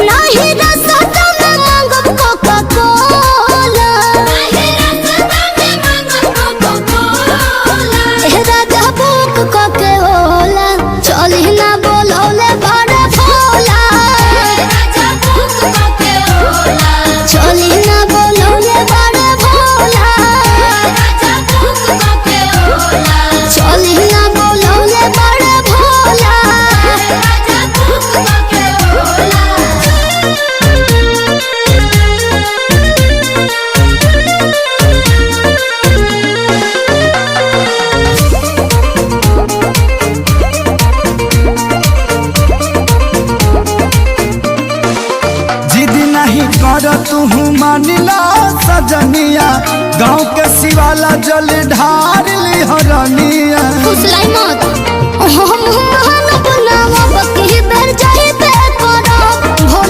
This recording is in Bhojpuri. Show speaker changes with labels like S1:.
S1: नहीं रास्ता में मांगब कोका कोला राजा बुक कोके होला चली ना बोलौले बड़ा भोला चली ना बोलौले बड़ा भोला चली ना बोलौले बड़ा भोला
S2: कर तू मानिला सजनिया गाँव के शिवाला जल ढार ली हरनिया
S1: फुसलाई मत हम बनावा बकरी